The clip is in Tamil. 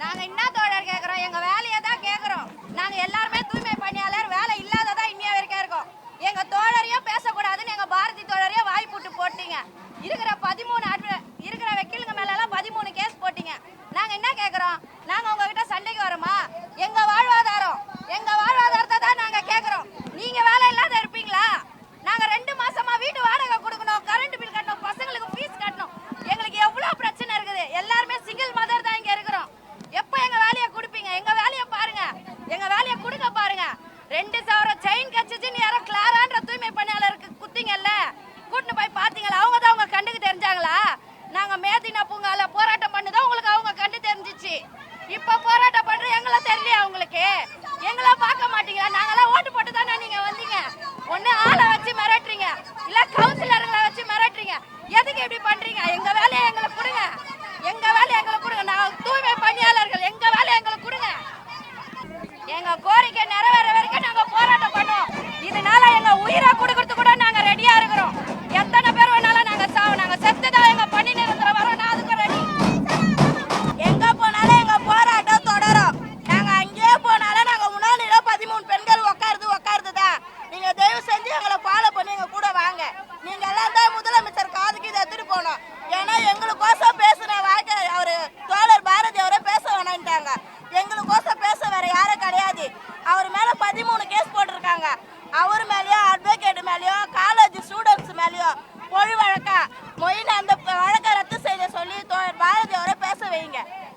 நாங்க என்ன தோழர் கேக்குறோம்? எங்க வேலையை தான் கேக்குறோம். நாங்க எல்லாருமே தூய்மை பணியாளர், வேலை இல்லாததா இன்னைய வரைக்கும் இருக்கோம். எங்க தோழரையும் பேசக்கூடாதுன்னு எங்க பாரதி தோழரையும் வாய் போட்டு போட்டீங்க. இருக்கிற 13 இருக்கிற வக்கீலுங்க மேல எல்லாம் 13 கேஸ் போட்டீங்க. நாங்க என்ன கேக்குறோம்? நாங்க உங்ககிட்ட சண்டைக்கு வரோமா? எங்க வாழ்வாதாரத்தை தான் நாங்க கேக்குறோம். நீங்க வேலை இல்லாத இருப்பீங்களா? நாங்க 2 மாசமா வீட்டு வாடகை கொடுக்கணும், கரண்ட் பில் கட்டணும், பசங்களுக்கு ஃபீஸ் கட்டணும். எங்களுக்கு எவ்வளவு பிரச்சனை இருக்குது. எல்லாருமே சிங்கிள் மதர் தான் இங்க இருக்கிறோம். எப்ப எங்க வேலையை கொடுப்பீங்க? எங்க வேலையை பாருங்க, எங்க வேலையை கொடுக்க பாருங்க. 2,000 செயின் கட்சிச்சுன்னு யாரோ கிளாரான்ற தூய்மை பணியாளருக்கு குத்திங்கல்ல, கூட்டிட்டு போய் பாத்தீங்களா? அவங்க தான் உங்க கண்டுக்கு தெரிஞ்சாங்களா? நாங்க மேதினா பூங்கால போராட்டம் பண்ணதான் உங்களுக்கு அவங்க கண்டு தெரிஞ்சிச்சு. இப்ப போராட்டம் பண்ற எங்களை தெரியலையா உங்களுக்கு? எங்களை பார்க்க மாட்டீங்களா? நாங்கெல்லாம் ஓட்டு போட்டு தானே நீங்க வந்தீங்க. ஒண்ணு ஆளை வச்சு மிரட்டுறீங்க.